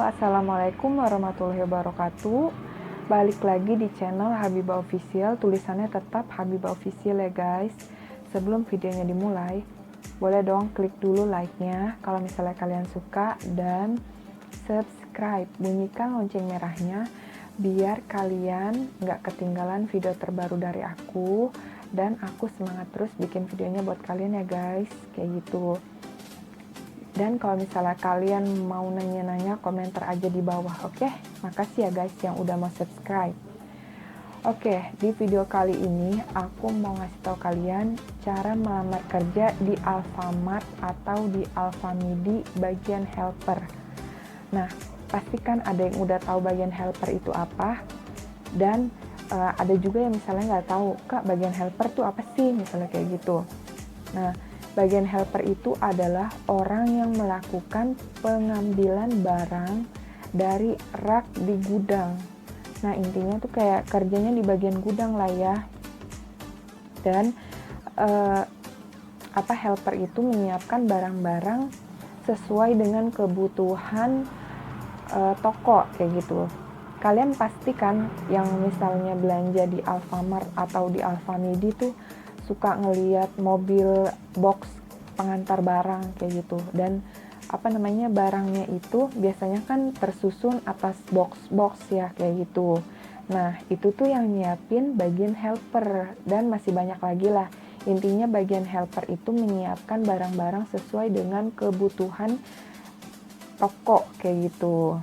Assalamualaikum warahmatullahi wabarakatuh. Balik lagi di channel Habibah Official. Tulisannya tetap Habibah Official ya guys. Sebelum videonya dimulai, boleh dong klik dulu like-nya kalau misalnya kalian suka, dan subscribe, bunyikan lonceng merahnya biar kalian nggak ketinggalan video terbaru dari aku, dan aku semangat terus bikin videonya buat kalian ya guys, kayak gitu. Dan kalau misalnya kalian mau nanya-nanya, komentar aja di bawah, oke? Makasih ya guys yang udah mau subscribe. Oke, di video kali ini aku mau ngasih tahu kalian cara melamar kerja di Alfamart atau di Alfamidi bagian helper. Nah, pastikan ada yang udah tahu bagian helper itu apa, dan ada juga yang misalnya nggak tahu, Kak, bagian helper tuh apa sih, misalnya kayak gitu. Nah, bagian helper itu adalah orang yang melakukan pengambilan barang dari rak di gudang. Nah, intinya tuh kayak kerjanya di bagian gudang lah ya. Dan helper itu menyiapkan barang-barang sesuai dengan kebutuhan toko kayak gitu. Kalian pastikan yang misalnya belanja di Alfamart atau di Alfamidi tuh suka ngeliat mobil box pengantar barang kayak gitu, dan barangnya itu biasanya kan tersusun atas box-box ya kayak gitu. Nah, itu tuh yang nyiapin bagian helper, dan masih banyak lagi lah. Intinya bagian helper itu menyiapkan barang-barang sesuai dengan kebutuhan toko kayak gitu.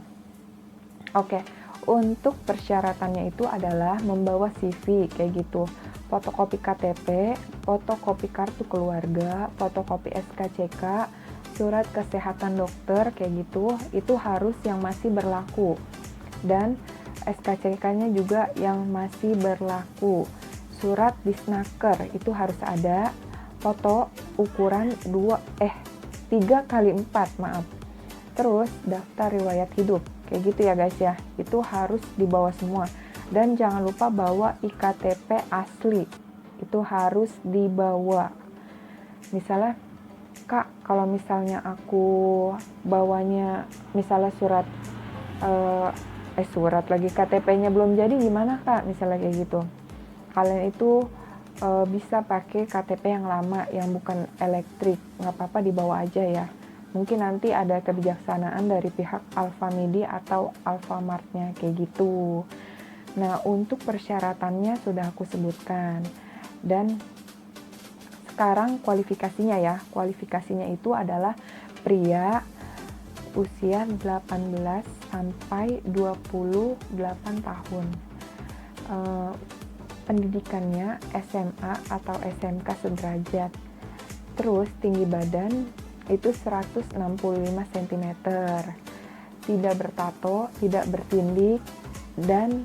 Oke, untuk persyaratannya itu adalah membawa CV kayak gitu, fotokopi KTP, fotokopi kartu keluarga, fotokopi SKCK, surat kesehatan dokter kayak gitu, itu harus yang masih berlaku. Dan SKCK-nya juga yang masih berlaku. Surat disnaker itu harus ada, foto ukuran 3x4, maaf. Terus daftar riwayat hidup, kayak gitu ya guys ya, itu harus dibawa semua. Dan jangan lupa bawa IKTP asli, itu harus dibawa. Misalnya, Kak, kalau misalnya aku bawanya misalnya surat KTP-nya belum jadi gimana Kak, misalnya kayak gitu. Kalian itu bisa pakai KTP yang lama, yang bukan elektrik, nggak apa-apa dibawa aja ya. Mungkin nanti ada kebijaksanaan dari pihak Alfamidi atau Alfamart-nya kayak gitu. Nah, untuk persyaratannya sudah aku sebutkan. Dan sekarang kualifikasinya ya. Kualifikasinya itu adalah pria usia 18 sampai 28 tahun. Pendidikannya SMA atau SMK sederajat. Terus tinggi badan itu 165 cm. Tidak bertato, tidak bertindik, dan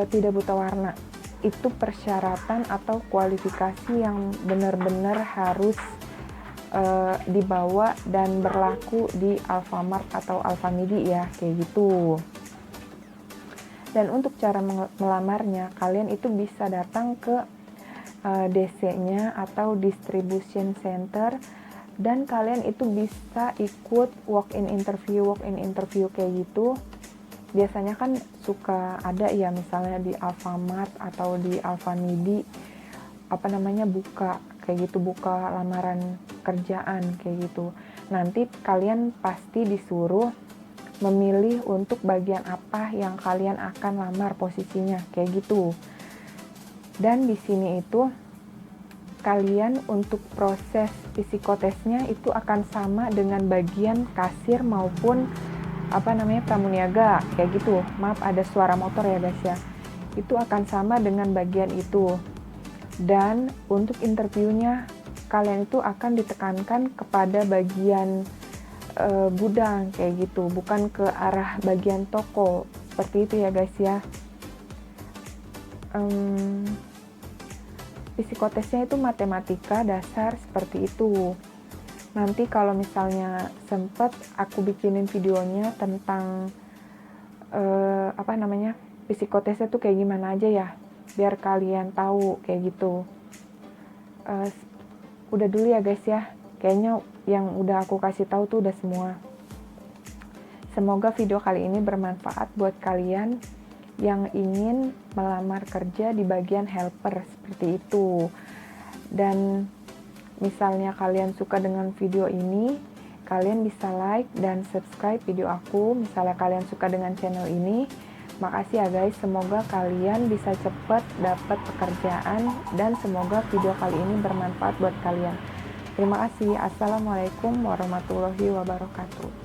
tidak buta warna. Itu persyaratan atau kualifikasi yang benar-benar harus dibawa dan berlaku di Alfamart atau Alfamidi ya, kayak gitu. Dan untuk cara melamarnya, kalian itu bisa datang ke DC-nya atau distribution center, dan kalian itu bisa ikut walk-in interview kayak gitu. Biasanya kan suka ada ya, misalnya di Alfamart atau di Alfamidi buka kayak gitu, buka lamaran kerjaan kayak gitu. Nanti kalian pasti disuruh memilih untuk bagian apa yang kalian akan lamar posisinya kayak gitu. Dan di sini itu kalian untuk proses psikotesnya itu akan sama dengan bagian kasir maupun pramuniaga kayak gitu. Maaf, ada suara motor ya guys ya. Itu akan sama dengan bagian itu. Dan untuk interviewnya kalian itu akan ditekankan kepada bagian gudang kayak gitu, bukan ke arah bagian toko, seperti itu ya guys ya. Psikotesnya itu matematika dasar seperti itu. Nanti kalau misalnya sempet aku bikinin videonya tentang psikotesnya tuh kayak gimana aja ya, biar kalian tahu kayak gitu. Udah dulu ya guys ya, kayaknya yang udah aku kasih tahu tuh udah semua. Semoga video kali ini bermanfaat buat kalian yang ingin melamar kerja di bagian helper seperti itu. Dan misalnya kalian suka dengan video ini, kalian bisa like dan subscribe video aku. Misalnya kalian suka dengan channel ini, makasih ya guys. Semoga kalian bisa cepat dapat pekerjaan dan semoga video kali ini bermanfaat buat kalian. Terima kasih. Assalamualaikum warahmatullahi wabarakatuh.